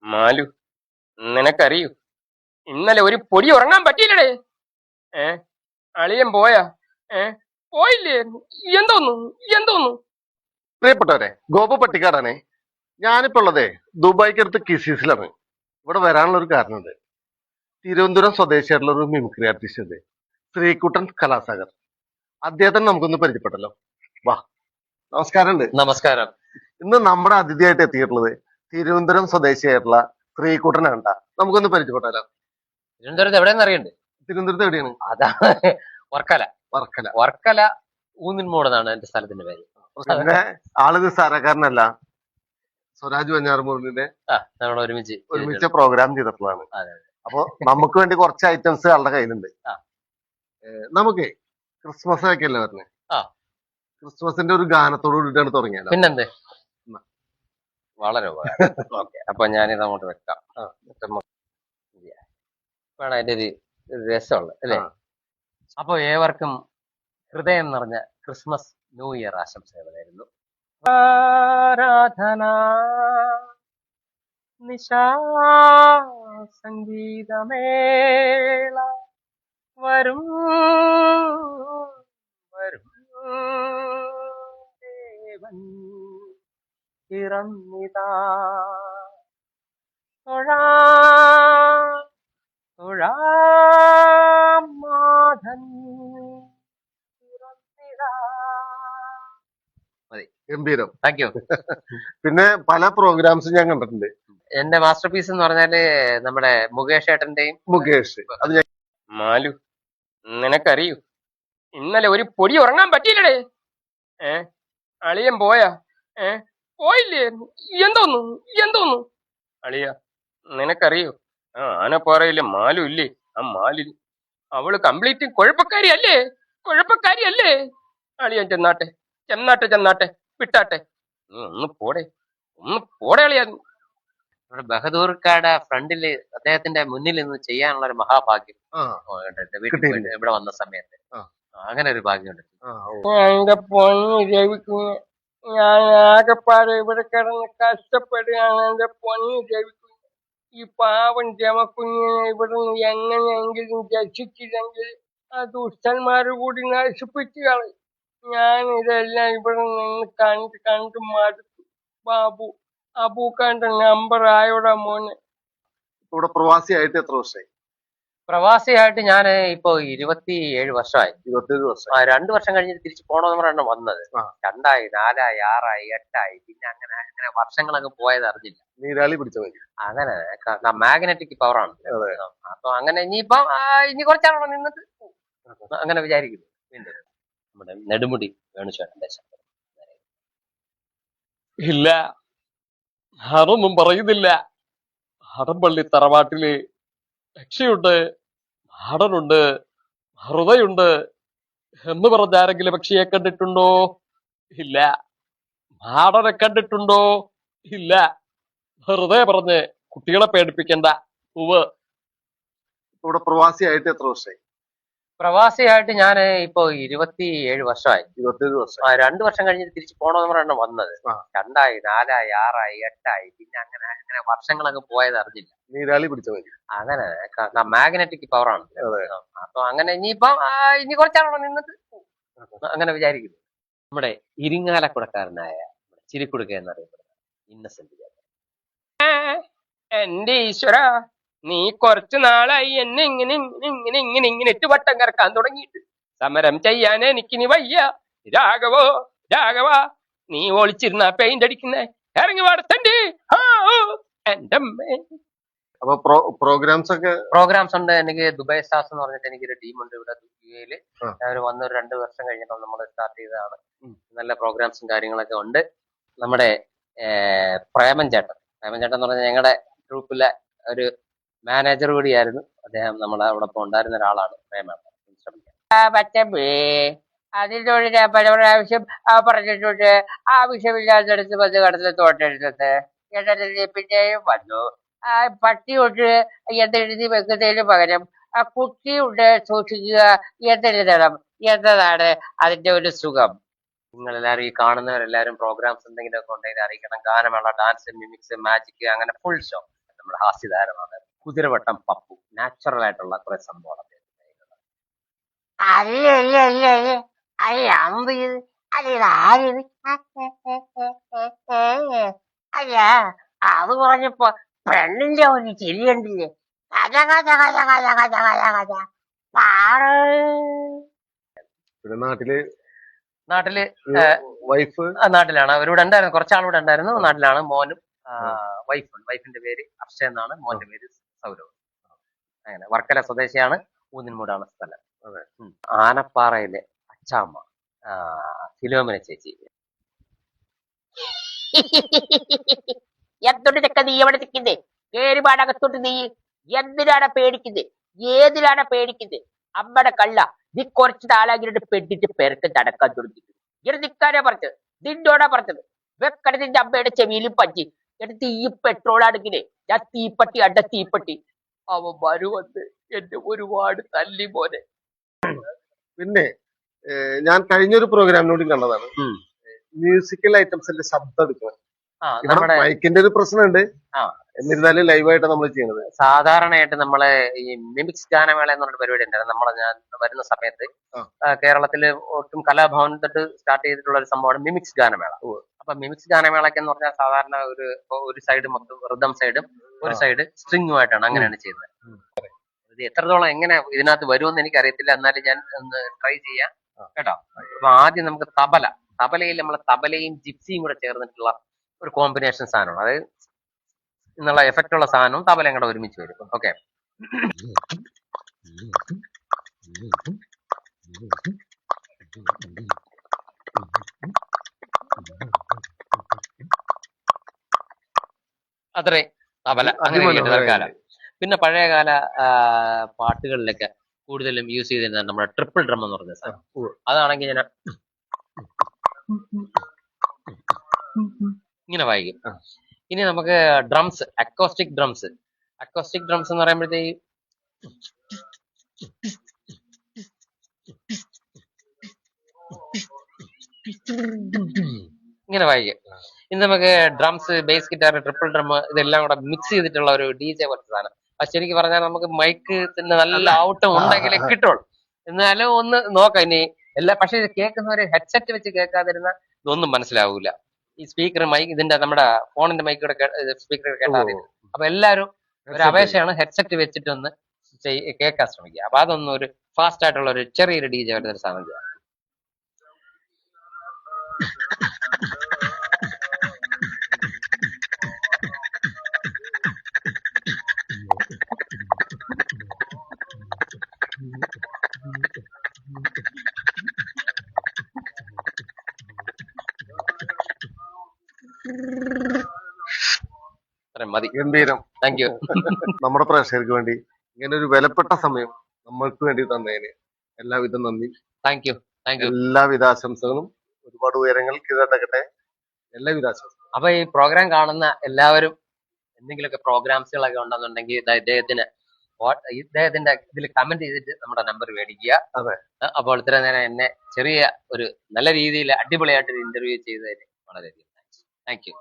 മാലു, നിനക്കറിയൂ, ഇന്നലെ ഒരു പൊടി ഉറങ്ങാൻ പറ്റിയില്ലടേ. ഏ അളിയൻ പോയാ? ഏ പോയില്ലേ? എന്തോന്നു എന്തോന്നു? പ്രിയപ്പെട്ടവരെ, ഗോപു പട്ടിക്കാടാണേ. ഞാനിപ്പോ ഉള്ളതേ ദുബായിക്ക് അടുത്ത് കിസീസിലാണ്. ഇവിടെ വരാനുള്ള ഒരു കാരണമുണ്ട്. തിരുവനന്തപുരം സ്വദേശിയായിട്ടുള്ള ഒരു മിമിക്രി ആർട്ടിസ്റ്റ് ശ്രീകുട്ടൻ കലാസാഗർ. അദ്ദേഹത്തിന് നമുക്കൊന്ന് പരിചയപ്പെട്ടല്ലോ. വാ, നമസ്കാരമുണ്ട്. നമസ്കാരം. ഇന്ന് നമ്മുടെ അതിഥിയായിട്ട് എത്തിയിട്ടുള്ളത് തിരുവനന്തപുരം സ്വദേശിയായിട്ടുള്ള ശ്രീകുട്ടനാണ് കേട്ടാ. നമുക്കൊന്ന് പരിചയപ്പെട്ടാലോ? തിരുവനന്തപുരത്ത് എവിടെയെന്ന് അറിയണ്ടേ? തിരുവനന്തപുരത്ത് എവിടെയാണ്? അതാ വർക്കല. വർക്കല. വർക്കല ഊന്നിൻമൂട് എന്നാണ് എന്റെ സ്ഥലത്തിന്റെ പേര്. പിന്നെ ആള് നിസ്സാരക്കാരനല്ല. സ്വരാജ് വെഞ്ഞാറമൂടിന്റെ നമ്മൾ ഒരുമിച്ച് പ്രോഗ്രാം ചെയ്തിട്ടുള്ളതാണ്. അപ്പൊ നമുക്ക് വേണ്ടി കുറച്ച് ഐറ്റംസ് ആളുടെ കയ്യിലുണ്ട്. നമുക്ക് ക്രിസ്മസ് ഒക്കെ അല്ലേ പറഞ്ഞേ? ക്രിസ്മസിന്റെ ഒരു ഗാനത്തോട് കൂടിയിട്ടാണ് തുടങ്ങിയത്. പിന്നെന്ത്, വളരെ ഉപകാരം. ഓക്കെ, അപ്പൊ ഞാനിത് അങ്ങോട്ട് വെക്കാം. വേണം അതിന്റെ ഒരു രസമുള്ള അല്ലേ? അപ്പൊ ഏവർക്കും ഹൃദയം നിറഞ്ഞ ക്രിസ്മസ് ന്യൂ ഇയർ ആശംസകൾ നേരുന്നു. ആരാധന നിശാ സംഗീതമേള വരും വരും ദേവൻ പിറന്നിതാ തൊഴാമാധൻ പിറന്നിതാ. ഗംഭീരം, താങ്ക് യു. പിന്നെ പല പ്രോഗ്രാംസും ഞാൻ കണ്ടിട്ടുണ്ട്. എന്റെ മാസ്റ്റർ പീസ് എന്ന് പറഞ്ഞാല് നമ്മുടെ മുകേഷ് ഏട്ടന്റെയും. അത് ഞാൻ മാലു, നിനക്കറിയൂ, ഇന്നലെ ഒരു പൊടി ഉറങ്ങാൻ പറ്റിയില്ലടേ. അളിയൻ പോയാ? പോയില്ലേ? എന്തോന്നു എന്തോന്നു? അളിയ, നിനക്കറിയോ, ആനപ്പാറയിലെ മാലു ഇല്ലേ? ആ മാലു, അവള് കംപ്ലീറ്റ് കുഴപ്പക്കാരിയല്ലേ? കുഴപ്പക്കാരിയല്ലേ? അളിയൻ ചെന്നാട്ടെ ചെന്നാട്ടെ ചെന്നാട്ടെ വിട്ടാട്ടെ. ഒന്ന് പോടെ അളിയാ. ബഹദൂർക്കാട് ഫ്രണ്ടില് അദ്ദേഹത്തിന്റെ മുന്നിൽ നിന്ന് ചെയ്യാനുള്ള ഒരു മഹാഭാഗ്യം ഇവിടെ വന്ന സമയത്ത് അങ്ങനെ ഒരു ഭാഗ്യമുണ്ട്. എന്റെ പൊന്നു രവിക്കുഞ്ഞ്, ഞാൻ ആകെപ്പാടെ ഇവിടെ കിടന്ന് കഷ്ടപ്പെടുകയാണ്. എന്റെ പൊന്നു രവിക്കുഞ്ഞ്, ഈ പാവം ജമക്കുഞ്ഞിനെ ഇവിടുന്ന് എങ്ങനെയെങ്കിലും രക്ഷിച്ചില്ലെങ്കിൽ ആ ദുഷ്ടന്മാര് കൂടി നശിപ്പിച്ചു കളയും. ഞാൻ ഇതെല്ലാം ഇവിടെ നിന്ന് കണ്ട് മടുത്തു. ബാബു, അബൂക്കാന്റെ നമ്പർ ആയോടാ മോനെ? ഇവിടെ പ്രവാസിയായിട്ട് എത്ര വർഷമായി? പ്രവാസിയായിട്ട് ഞാൻ ഇപ്പൊ 27 വർഷമായി. 27 വർഷം. 2 വർഷം കഴിഞ്ഞിട്ട് തിരിച്ചു പോകണമെന്ന് പറഞ്ഞാണ് വന്നത്. 2ആയി, 4ആയി, 6ആയി, 8ആയി. പിന്നെ അങ്ങനെ വർഷങ്ങളൊക്കെ പോയത് അറിഞ്ഞില്ല. നീരാളി പിടിച്ച മതി. അങ്ങനെ മാഗ്നറ്റിക് പവറാണ്. അപ്പൊ അങ്ങനെ ഇനി കുറച്ചാണോ നിന്നിട്ട് അങ്ങനെ വിചാരിക്കുന്നു. വീണ്ടും നമ്മുടെ നെടുമുടി വേണുചേട്ടന്റെ ശബ്ദം. ഇല്ല, അതൊന്നും പറയുന്നില്ല. ഹടംപള്ളി തറവാട്ടില് യക്ഷിയുണ്ട്, മാടനുണ്ട്, ഹൃദയുണ്ട് എന്ന് പറഞ്ഞ ആരെങ്കിലും യക്ഷിയെ കണ്ടിട്ടുണ്ടോ? ഇല്ല. മാടനെ കണ്ടിട്ടുണ്ടോ? ഇല്ല. ഹൃദയ പറഞ്ഞ് കുട്ടികളെ പേടിപ്പിക്കണ്ട. ഇവിടെ പ്രവാസിയായിട്ട് എത്ര വർഷമായി? പ്രവാസിയായിട്ട് ഞാൻ ഇപ്പൊ 27 വർഷമായി. 27 വർഷം. 2 വർഷം കഴിഞ്ഞിട്ട് തിരിച്ചു പോകണമെന്ന് പറഞ്ഞാണ് വന്നത്. 2ആയി, 4ആയി, 6ആയി, 8ആയി. പിന്നെ അങ്ങനെ വർഷങ്ങളൊക്കെ പോയത് അറിഞ്ഞില്ല. നീരാളി പിടിച്ച മതി. അങ്ങനെ മാഗ്നറ്റിക് പവറാണ്. അപ്പൊ അങ്ങനെ ഇനി കുറച്ചാണോ നിന്നിട്ട് അങ്ങനെ വിചാരിക്കുന്നു. നമ്മുടെ ഇരിങ്ങാലക്കുടക്കാരനായ ചിരിക്കുടുക്ക എന്നറിയപ്പെടുന്ന ഇന്നസെന്റ്. എന്റെ ഈശ്വര, നീ കുറച്ചു നാളായി എന്നെ ഇങ്ങനെ ഇട്ട് വട്ടം കറക്കാൻ തുടങ്ങിയിട്ട്. സമരം ചെയ്യാൻ എനിക്കിനി വയ്യ. രാഘവ, നീ ഒളിച്ചിരുന്ന പെയിന്റ് അടിക്കുന്നേ, ഇറങ്ങി വളർത്തണ്ടേ. എന്റെ അമ്മേ. അപ്പൊ പ്രോഗ്രാംസ് ഉണ്ട്. എനിക്ക് ദുബായ് സ്റ്റാർസ് എന്ന് പറഞ്ഞിട്ട് എനിക്കൊരു ടീമുണ്ട് ഇവിടെ യുഎയില്. അവർ വന്ന് ഒരു 2 വർഷം കഴിഞ്ഞിട്ട് നമ്മൾ സ്റ്റാർട്ട് ചെയ്തതാണ്. നല്ല പ്രോഗ്രാംസും കാര്യങ്ങളൊക്കെ ഉണ്ട്. നമ്മുടെ പ്രേമൻ ചേട്ടൻ എന്ന് പറഞ്ഞാൽ ഞങ്ങളുടെ ഗ്രൂപ്പിലെ ഒരു മാനേജർ കൂടിയായിരുന്നു അദ്ദേഹം. നമ്മുടെ അവിടെ ഉണ്ടായിരുന്ന ഒരാളാണ് പ്രേമൻ. അതിന്റെ ഒരു പ്രാവശ്യം പറഞ്ഞിട്ടുണ്ട്, ആവശ്യമില്ലാത്തടുത്ത് വന്ന് കടന്ന് തോട്ടെടുത്തത് പിന്നെയും വന്നു. പട്ടി കൊണ്ട് എന്തെഴുതി വെക്കുന്നതിന് പകരം ആ കുട്ടിയുണ്ട് സൂക്ഷിക്കുക എന്തെഴുതണം എന്നതാണ് അതിന്റെ ഒരു സുഖം. നിങ്ങളെല്ലാവരും ഈ കാണുന്നവരെല്ലാവരും പ്രോഗ്രാംസ് എന്തെങ്കിലുമൊക്കെ ഉണ്ടെങ്കിൽ അറിയിക്കണം. ഗാനമേള, ഡാൻസ്, മിമിക്സ്, മാജിക്, അങ്ങനെ ഫുൾ ഷോ. നമ്മുടെ ഹാസ്യതാരമാണ് കുതിരവട്ടം പപ്പു. നാച്ചുറൽ ആയിട്ടുള്ള കുറെ സംഭവമാണ് അദ്ദേഹം ചെയ്യുന്നത്. അല്ല അല്ല അല്ല അല്ല അല്ല അമ്പ് ഇത് അല്ല ഇത് ആരിത് അല്ല അത് പറഞ്ഞപ്പോ പെണ്ണിന്റെ ഒരു ചിരി കണ്ടില്ലേ കജ കജ കജ കജ കജ കജ കജ പാട് പിന്നെ നാട്ടില് നാട്ടില് വൈഫ് നാട്ടിലാണ്. അവരിവിടെ ഉണ്ടായിരുന്നു, കുറച്ചാളിവിടെ ഉണ്ടായിരുന്നു. നാട്ടിലാണ്. മോനും വൈഫിന്റെ പേര് അർഷ എന്നാണ്, മോന്റെ പേര് സൗരവ്. അങ്ങനെ വർക്കല സ്വദേശിയാണ്, ഊന്നിൻമൂടാണ് സ്ഥലം. ആനപ്പാറയിലെ അച്ചാമ്മ ഫിലോമിന ചേച്ചി. എന്തൊട്ട് ചെക്ക നീ എവിടെ നിൽക്കുന്നേ? കേറിപാടകത്തോട്ട് നീ എന്തിനാണ് പേടിക്കുന്നത്? ഏതിനാണ് പേടിക്കുന്നത്? അമ്മടെ കള്ള നീ കുറച്ച് നാളാകിട്ട് പെട്ടിട്ട് പെരക്ക് നടക്കാൻ തുടങ്ങിയിട്ട് ഇങ്ങനെ നിൽക്കാനാ പറഞ്ഞത്, നിന്നോടാ പറഞ്ഞത്. വെക്കട നിന്റെ അമ്മയുടെ ചെവിയിലും പറ്റി എടുത്ത് ഈ പെട്രോൾ ആണെങ്കിലേ ഞാൻ തീപ്പട്ടി അഡ തീപ്പട്ടി. അവന്മാര് വന്ന് എന്നെ ഒരുപാട് തല്ലി പോലെ. പിന്നെ ഞാൻ കഴിഞ്ഞൊരു പ്രോഗ്രാമിനോട് കണ്ടതാണ് മ്യൂസിക്കൽ ഐറ്റംസിന്റെ ശബ്ദം എടുക്കുന്നത്. നമ്മുടെ മൈക്കിന്റെ ഒരു പ്രശ്നമുണ്ട്, ആ എന്നിരുന്നാലും ലൈവായിട്ട് നമ്മൾ ചെയ്യുന്നത്. സാധാരണയായിട്ട് നമ്മളെ ഈ മിമിക്സ് ഗാനമേള എന്ന് പറഞ്ഞ പരിപാടി ഉണ്ടായിരുന്നു. ഞാൻ വരുന്ന സമയത്ത് കേരളത്തില് ഒട്ടും കലാഭവൻ തൊട്ട് സ്റ്റാർട്ട് ചെയ്തിട്ടുള്ള ഒരു സംഭവമാണ് മിമിക്സ് ഗാനമേള. അപ്പൊ മിമിക്സ് ഗാനമേളയ്ക്ക് എന്ന് പറഞ്ഞാൽ സാധാരണ ഒരു സൈഡ് മൊത്തം റിതം സൈഡും ഒരു സൈഡ് സ്ട്രിങ്ങുമായിട്ടാണ് അങ്ങനെയാണ് ചെയ്യുന്നത്. ഇത് എത്രത്തോളം എങ്ങനെ ഇതിനകത്ത് വരുമെന്ന് എനിക്ക് അറിയത്തില്ല, എന്നാലും ഞാൻ ഒന്ന് ട്രൈ ചെയ്യാം കേട്ടോ. അപ്പൊ ആദ്യം നമുക്ക് തബലയിൽ നമ്മൾ തബലയും ജിപ്സിയും കൂടെ ചേർന്നിട്ടുള്ള ഒരു കോമ്പിനേഷൻ സാധനമാണ്. അതായത് എന്നുള്ള എഫക്റ്റ് ഉള്ള സാധനവും തബലയും കൂടെ ഒരുമിച്ച് വരും. ഓക്കെ, അത്രേ തബല. അങ്ങനെ തൽക്കാലം. പിന്നെ പഴയകാല പാട്ടുകളിലൊക്കെ കൂടുതലും യൂസ് ചെയ്തിരുന്നത് നമ്മുടെ ട്രിപ്പിൾ ഡ്രം എന്ന് പറഞ്ഞ സാധനം. അതാണെങ്കിൽ ഞാൻ ഇങ്ങനെ വായിക്കും. ഇനി നമുക്ക് ഡ്രംസ്, അക്കോസ്റ്റിക് ഡ്രംസ് എന്ന് പറയുമ്പോഴത്തേക്ക് ഇങ്ങനെ വായിക്കും. ഇനി നമുക്ക് drums, base guitar, triple drum ഇതെല്ലാം കൂടെ മിക്സ് ചെയ്തിട്ടുള്ള ഒരു DJ പോലത്തെ സാധനം. അത് ശരിക്കും പറഞ്ഞാൽ നമുക്ക് മൈക്ക് തന്നെ നല്ല ഔട്ടും ഉണ്ടെങ്കിലേ കിട്ടുള്ളൂ. എന്നാലും ഒന്ന് നോക്കാം ഇനി പക്ഷെ ഇത് കേൾക്കുന്നവര് ഹെഡ്സെറ്റ് വെച്ച് കേൾക്കാതിരുന്ന ഇതൊന്നും മനസ്സിലാവൂല. ഈ സ്പീക്കർ മൈക്ക് ഇതിന്റെ നമ്മുടെ ഫോണിന്റെ മൈക്കൂടെ സ്പീക്കർ കേട്ടാൽ മതി. അപ്പൊ എല്ലാവരും ഒരു അപേക്ഷയാണ് ഹെഡ്സെറ്റ് വെച്ചിട്ട് ഒന്ന് കേൾക്കാൻ ശ്രമിക്കുക. അപ്പൊ അതൊന്നും ഒരു ഫാസ്റ്റ് ആയിട്ടുള്ള ഒരു ചെറിയൊരു DJ വരുന്ന ഒരു സാധനം ചെയ്യാം. മതി, ഗംഭീരം. Thank you. നമ്മുടെ പ്രേക്ഷകർക്ക് വേണ്ടി ഇങ്ങനെ ഒരു വിലപ്പെട്ട സമയം നമ്മൾക്ക് വേണ്ടി തന്നതിന് എല്ലാവിധ നന്ദി. Thank you. എല്ലാവിധ ആശംസകളും, ഒരുപാട് ഉയരങ്ങൾ കീഴടക്കട്ടെ. എല്ലാവിധ ആശംസകളും. അപ്പൊ ഈ പ്രോഗ്രാം കാണുന്ന എല്ലാവരും എന്തെങ്കിലുമൊക്കെ പ്രോഗ്രാംസുകളൊക്കെ ഉണ്ടെന്നുണ്ടെങ്കിൽ ഇദ്ദേഹത്തിന്റെ ഇതിൽ കമന്റ് ചെയ്തിട്ട് നമ്മുടെ നമ്പർ മേടിക്കുക. അതെ. അപ്പോൾ ഇത്ര നേരം എന്നെ ചെറിയ ഒരു നല്ല രീതിയിൽ അടിപൊളിയായിട്ട് ഇന്റർവ്യൂ ചെയ്തതിന് വളരെയധികം താങ്ക് യു.